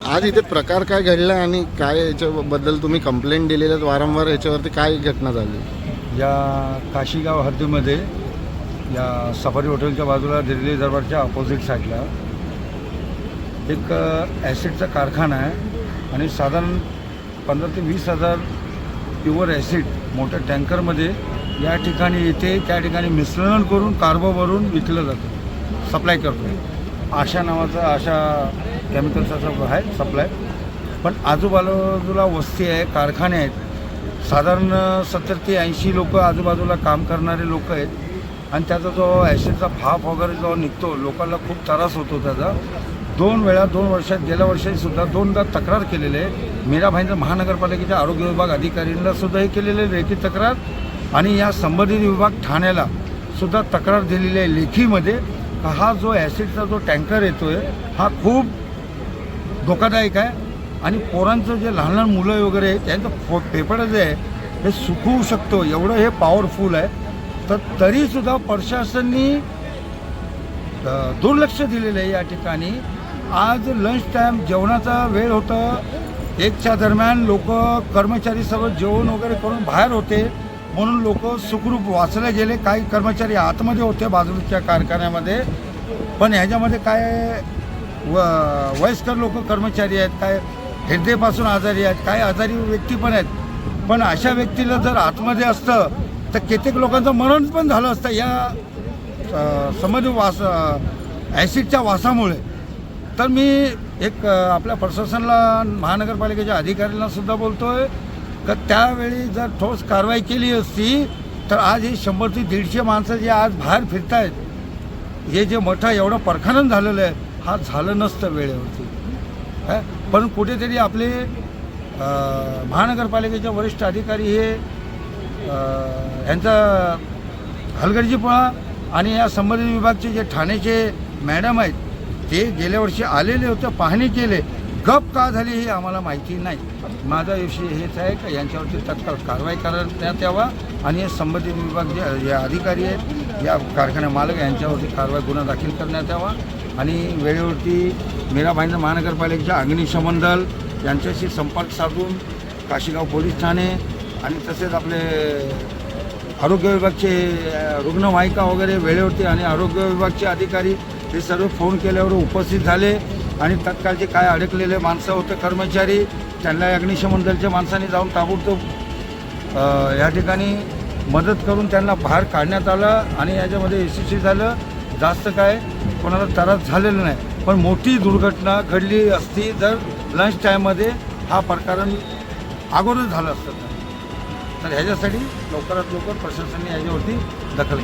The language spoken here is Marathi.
आज इथे प्रकार काय घडला आणि काय याच्याबद्दल तुम्ही कंप्लेंट दिलेल्या वारंवार, याच्यावरती काय घटना झाली? या काशीगाव हद्दीमध्ये या सफारी हॉटेलच्या बाजूला दिल्ली दरबारच्या अपोजिट साईडला एक ॲसिडचा कारखाना आहे आणि साधारण 15,000 ते 20,000 प्युअर ॲसिड मोठ्या टँकरमध्ये या ठिकाणी येते, त्या ठिकाणी मिश्रण करून कार्बो भरून विकलं जातं, सप्लाय करतो. आशा नावाचा आशा केमिकल्सचा आहे सप्लाय. पण आजूबाजूला वस्ती आहे, कारखाने आहेत, साधारण 70 ते 80 लोक आजूबाजूला काम करणारे लोक आहेत आणि त्याचा जो ॲसिडचा भाप वगैरे जो निघतो लोकांना खूप त्रास होतो त्याचा. 2 वर्षात गेल्या वर्षीसुद्धा 2दा तक्रार केलेली आहे. मीरा भाईंदर महानगरपालिकेच्या आरोग्य विभाग अधिकाऱ्यांना सुद्धा हे केलेले लेखी तक्रार आणि या संबंधित विभाग ठाण्याला सुद्धा तक्रार दिलेली आहे लेखीमध्ये. हा जो ॲसिडचा जो टँकर येतो आहे हा खूप धोकादायक आहे आणि पोरांचं जे लहान लहान मुलं वगैरे आहे त्यांचं पेपर जे आहे हे सुकवू शकतो, एवढं हे पॉवरफुल आहे. तर तरीसुद्धा प्रशासनाने दुर्लक्ष दिलेलं आहे या ठिकाणी. आज लंच टाईम जेवणाचा वेळ होता, 1च्या दरम्यान लोक कर्मचारी सर्व जेवण वगैरे करून बाहेर होते म्हणून लोक सुखरूप वाचले गेले. काही कर्मचारी आतमध्ये होते बाजूच्या कारखान्यामध्ये, पण ह्याच्यामध्ये काय वयस्कर लोक कर्मचारी आहेत, काय हृदयापासून आजारी आहेत, काही आजारी व्यक्ती पण आहेत. पण अशा व्यक्तीला जर आतमध्ये असतं तर कित्येक लोकांचं मरण पण झालं असतं या संबंधित ॲसिडच्या वासामुळे. तर मी एक आपल्या प्रशासनाला महानगरपालिकेच्या अधिकाऱ्यांना सुद्धा बोलतो आहे का त्यावेळी जर ठोस कारवाई केली असती तर आज हे 100 ते 150 माणसं जे आज बाहेर फिरत आहेत, हे जे मोठं एवढं परखनन झालेलं आहे हा झालं नसतं वेळेवरती. पण कुठेतरी आपले महानगरपालिकेचे वरिष्ठ अधिकारी हे यांचा हलगर्जीपणा आणि या संबंधित विभागचे जे ठाण्याचे मॅडम आहेत ते गेल्या वर्षी आलेले होते, पाहणी केले, गप का झाली हे आम्हाला माहिती नाही. माझा विषय हेच आहे का यांच्यावरती तत्काळ कारवाई करण्यात यावा आणि हे संबंधित विभाग जे अधिकारी आहेत या कारखान्या मालक यांच्यावरती कारवाई गुन्हा दाखल करण्यात यावा आणि वेळेवरती मीरा भाईंदर महानगरपालिकेच्या अग्निशमन दल यांच्याशी संपर्क साधून काशीगाव पोलीस ठाणे आणि तसेच आपले आरोग्य विभागचे रुग्णवाहिका वगैरे वेळेवरती आणि आरोग्य विभागचे अधिकारी हे सर्व फोन केल्यावर उपस्थित झाले आणि तत्काळचे काय अडकलेले माणसं होते कर्मचारी त्यांना अग्निशमन दलच्या माणसांनी जाऊन ताबडतोब या ठिकाणी मदत करून त्यांना बाहेर काढण्यात आलं आणि याच्यामध्ये यशस्वी झालं. जास्त काय कोणाला त्रास झालेला नाही, पण मोठी दुर्घटना घडली असती जर लंच टाईममध्ये हा प्रकरण अगोदर झालं असतं तर ह्याच्यासाठी लवकरात लवकर प्रशासनाने याच्यावरती दखल